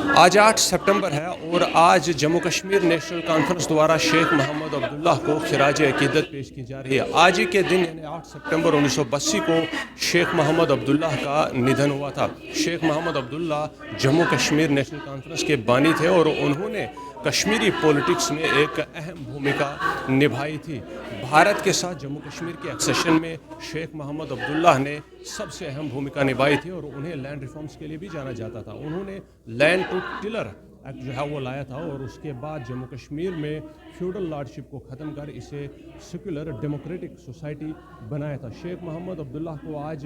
आज 8 सितंबर है और आज जम्मू कश्मीर नेशनल कॉन्फ्रेंस द्वारा शेख मोहम्मद अब्दुल्ला को खिराज अकीदत पेश की जा रही है। आज ही के दिन यानी 8 सितंबर 1982 को शेख मोहम्मद अब्दुल्ला का निधन हुआ था। शेख मोहम्मद अब्दुल्ला जम्मू कश्मीर नेशनल कॉन्फ्रेंस के बानी थे और उन्होंने कश्मीरी पॉलिटिक्स में एक अहम भूमिका निभाई थी। भारत के साथ जम्मू कश्मीर के एक्सेशन में शेख मोहम्मद अब्दुल्ला ने सबसे अहम भूमिका निभाई थी और उन्हें लैंड रिफॉर्म्स के लिए भी जाना जाता था। उन्होंने लैंड टू टिलर एक्ट जो है वो लाया था और उसके बाद जम्मू कश्मीर में फ्यूडल लॉर्डशिप को ख़त्म कर इसे सेक्युलर डेमोक्रेटिक सोसाइटी बनाया था। शेख मोहम्मद अब्दुल्ला को आज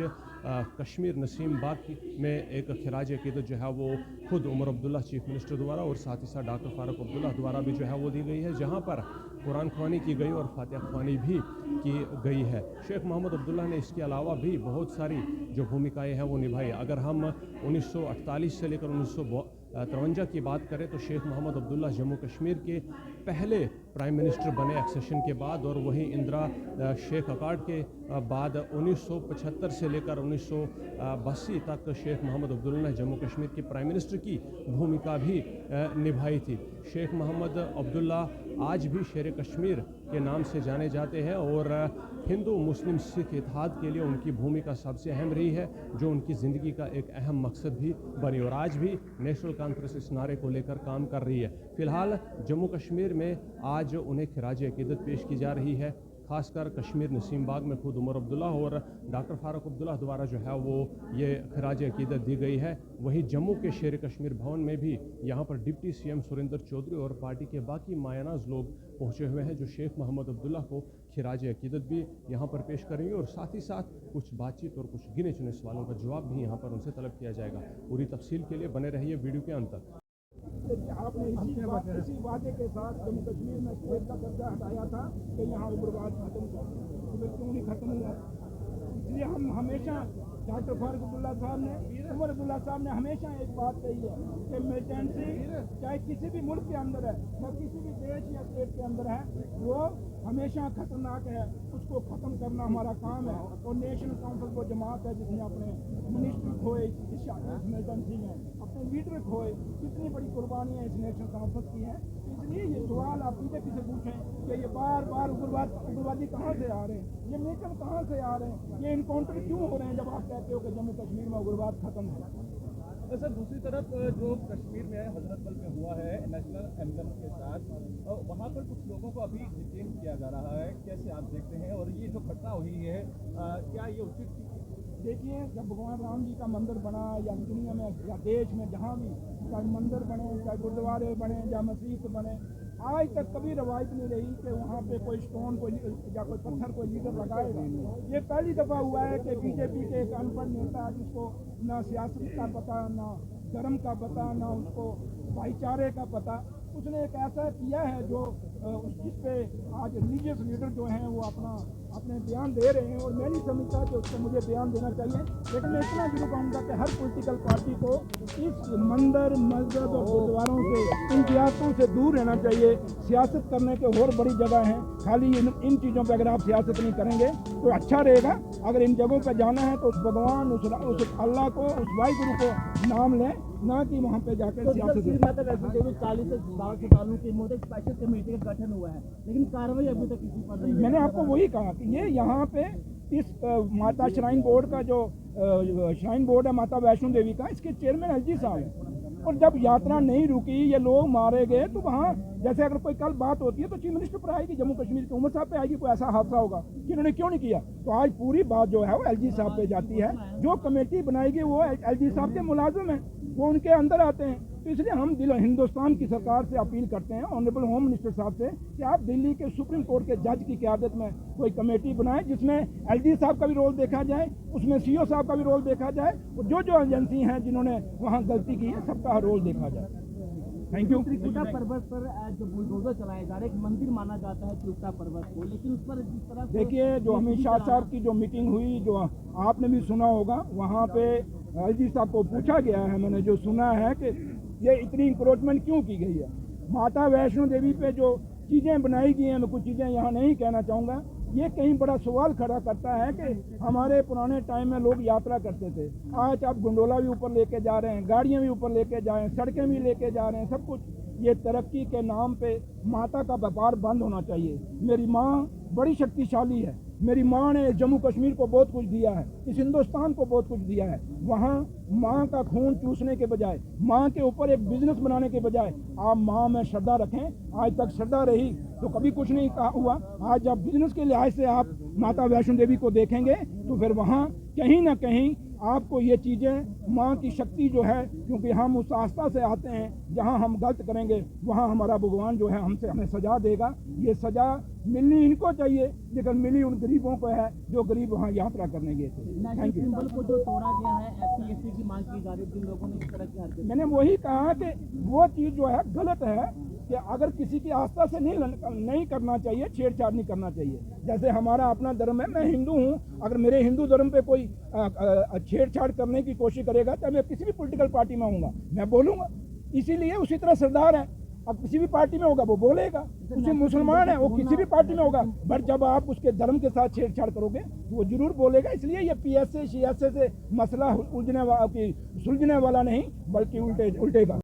कश्मीर नसीम बाग में एक खिराज अकीदत जो है वो खुद उमर अब्दुल्ला चीफ मिनिस्टर द्वारा और साथ ही साथ डॉक्टर फारूक अब्दुल्ला द्वारा भी जो है वो दी गई है, जहाँ पर कुरान ख्वानी की गई और फातिहा ख्वानी भी की गई है। शेख मोहम्मद अब्दुल्ला ने इसके अलावा भी बहुत सारी जो भूमिकाएं हैं वो निभाई। अगर हम 1948 से लेकर 1953 की बात करें तो शेख मोहम्मद अब्दुल्ला जम्मू कश्मीर के पहले प्राइम मिनिस्टर बने एक्सेशन के बाद, और वहीं इंदिरा शेख अकार्ड के बाद 1975 से लेकर 1982 तक शेख मोहम्मद अब्दुल्ला ने जम्मू कश्मीर के प्राइम मिनिस्टर की भूमिका भी निभाई थी। शेख मोहम्मद अब्दुल्ला आज भी शेर कश्मीर के नाम से जाने जाते हैं और हिंदू मुस्लिम सिख इत्तेहाद के लिए उनकी भूमिका सबसे अहम रही है, जो उनकी ज़िंदगी का एक अहम मकसद भी बनी और आज भी नेशनल कॉन्फ्रेंस इस नारे को लेकर काम कर रही है। फ़िलहाल जम्मू कश्मीर में आज उन्हें खिराज अकीदत पेश की जा रही है। खासकर कश्मीर नसीम बाग में खुद उमर अब्दुल्ला और डॉक्टर फारूक अब्दुल्ला द्वारा जो है वो ये खिराज अकीदत दी गई है। वहीं जम्मू के शेर कश्मीर भवन में भी यहाँ पर डिप्टी सीएम सुरेंद्र चौधरी और पार्टी के बाकी मायनाज लोग पहुँचे हुए हैं, जो शेख मोहम्मद अब्दुल्ला को खिराज अकीदत भी यहाँ पर पेश करेंगे और साथ ही साथ कुछ बातचीत और कुछ गिने चुने सवालों का जवाब भी यहाँ पर उनसे तलब किया जाएगा। पूरी तफसील के लिए बने रहिए वीडियो के अंत तक। आपने इसी वादे के साथ जम्मू कश्मीर में स्टेट का दर्जा हटाया था कि यहाँ उग्रवाद खत्म हो, तो क्यों नहीं खत्म हुआ? इसलिए हम हमेशा डॉक्टर फारूक अब्दुल्ला साहब ने, उमर अब्दुल्ला साहब ने हमेशा एक बात कही है कि मिलिटेंसी चाहे किसी भी मुल्क के अंदर है या किसी भी देश या स्टेट के अंदर है, वो हमेशा खतरनाक है, उसको ख़त्म करना हमारा काम है। और नेशनल काउंसिल वो जमात है जिसने अपने मिनिस्टर खोए इस मिलिटेंसी में, अपने लीडर खोए, कितनी बड़ी कुर्बानियाँ इस नेशनल काउंसिल की हैं। इसलिए ये सवाल आप बीजेपी से पूछें कि ये बार बार उग्रवादी कहाँ से आ रहे हैं, ये मिशन कहाँ से आ रहे हैं, ये इनकाउंटर क्यों हो रहे हैं जब आप कहते हो कि जम्मू कश्मीर में उग्रवाद खत्म है। सर, दूसरी तरफ जो कश्मीर में हजरतबल में हुआ है नेशनल एंथम के साथ, वहाँ पर कुछ लोगों को अभी डिटेन किया जा रहा है, कैसे आप देखते हैं? और ये जो घटना हुई है क्या ये उचित थी? देखिए, जब भगवान राम जी का मंदिर बना या दुनिया में या देश में जहाँ भी चाहे मंदिर बने, चाहे गुरुद्वारे बने या मस्जिद बने, आज तक कभी रवायत नहीं रही कि वहाँ पे कोई स्टोन या कोई पत्थर कोई लीडर लगाएगा। ये पहली दफ़ा हुआ है कि बीजेपी के एक अनपढ़ नेता जिसको ना सियासत का पता, ना धर्म का पता, ना उसको भाईचारे का पता, उसने एक ऐसा किया है जो जिस पे आज रिलीजियस लीडर जो हैं वो अपने बयान दे रहे हैं। और मैं नहीं समझता कि उसको मुझे बयान देना चाहिए, लेकिन मैं इतना जरूर कहूँगा कि हर पॉलिटिकल पार्टी को इस मंदिर, मस्जिद और गुरुद्वारों से, इन सियासतों से दूर रहना चाहिए। सियासत करने के और बड़ी जगह हैं, खाली इन चीज़ों पर अगर आप सियासत नहीं करेंगे तो अच्छा रहेगा। अगर इन जगहों पर जाना है तो उस भगवान, उस अल्लाह को, उस वाहिगुरु को नाम लें, ना कि वहाँ पे जाकर तो माता वैष्णो देवी 40 सालों की मोदी स्पेशल कमेटी का गठन हुआ है, लेकिन कार्रवाई अभी तक किसी पर नहीं। मैंने आपको वही कहा कि ये यहाँ पे इस माता श्राइन बोर्ड का जो श्राइन बोर्ड है माता वैष्णो देवी का, इसके चेयरमैन एलजी साहब हैं। और जब यात्रा नहीं रुकी, ये लोग मारे गए, तो वहाँ जैसे अगर कोई कल बात होती है तो चीफ मिनिस्टर पर आएगी, जम्मू कश्मीर के उमर साहब पे आएगी, कोई ऐसा हादसा होगा कि इन्होंने क्यों नहीं किया। तो आज पूरी बात जो है वो एलजी साहब पे जाती है। जो कमेटी बनाएगी वो एलजी साहब के मुलाजिम हैं, वो उनके अंदर आते हैं। तो इसलिए हम हिंदुस्तान की सरकार से अपील करते हैं, ऑनरेबल होम मिनिस्टर साहब से, कि आप दिल्ली के सुप्रीम कोर्ट के जज की क़यादत में कोई कमेटी बनाएं जिसमें एलजी साहब का भी रोल देखा जाए, उसमें सीओ साहब का भी रोल देखा जाए, और जो एजेंसी हैं जिन्होंने वहाँ गलती की है सबका रोल देखा जाए। Thank you. त्रिकुटा पर्वत पर जो बुलडोजर चलाया जा रहा है, एक मंदिर माना जाता है त्रिकुटा पर्वत को, लेकिन उस पर जिस तरह देखिए, जो अमित शाह साहब की जो मीटिंग हुई, जो आपने भी सुना होगा, वहाँ पे एलजी साहब को पूछा गया है, मैंने जो सुना है कि ये इतनी इंक्रोचमेंट क्यों की गई है। माता वैष्णो देवी पे जो चीज़ें बनाई गई हैं, मैं कुछ चीज़ें यहाँ नहीं कहना चाहूँगा, ये कहीं बड़ा सवाल खड़ा करता है कि हमारे पुराने टाइम में लोग यात्रा करते थे, आज आप गोंडोला भी ऊपर लेके जा रहे हैं, गाड़ियाँ भी ऊपर लेके जा रहे हैं, सड़कें भी लेके जा रहे हैं, सब कुछ। ये तरक्की के नाम पे माता का व्यापार बंद होना चाहिए। मेरी माँ बड़ी शक्तिशाली है, मेरी माँ ने जम्मू कश्मीर को बहुत कुछ दिया है, इस हिंदुस्तान को बहुत कुछ दिया है। वहाँ माँ का खून चूसने के बजाय, माँ के ऊपर एक बिजनेस बनाने के बजाय आप माँ में श्रद्धा रखें। आज तक श्रद्धा रही तो कभी कुछ नहीं हुआ। आज जब बिजनेस के लिहाज से आप माता वैष्णो देवी को देखेंगे तो फिर वहाँ कहीं ना कहीं आपको ये चीज़ें, माँ की शक्ति जो है, क्योंकि हम उस आस्था से आते हैं जहाँ हम गलत करेंगे वहाँ हमारा भगवान जो है हमें सजा देगा। ये सजा मिलनी इनको चाहिए, लेकिन मिली उन गरीबों को है जो गरीब वहाँ यात्रा करने गए थे। Thank you. सिंबल को जो तोड़ा गया है, SC/ST की मांग की जा रही है, जिन लोगों ने इस तरह की हरकत, मैंने वही कहा कि वो चीज़ जो है गलत है कि अगर किसी की आस्था से नहीं करना चाहिए, छेड़छाड़ नहीं करना चाहिए। जैसे हमारा अपना धर्म है, मैं हिंदू हूँ, अगर मेरे हिंदू धर्म पे कोई छेड़छाड़ करने की कोशिश करेगा तो मैं किसी भी पॉलिटिकल पार्टी में हूँगा, मैं बोलूँगा। इसीलिए उसी तरह सरदार है, अब किसी भी पार्टी में होगा वो बोलेगा, उसी मुसलमान है वो किसी भी पार्टी में होगा, बट जब आप उसके धर्म के साथ छेड़छाड़ करोगे तो वो जरूर बोलेगा। इसलिए ये PSA से मसला सुलझने वाला नहीं, बल्कि उल्टेगा।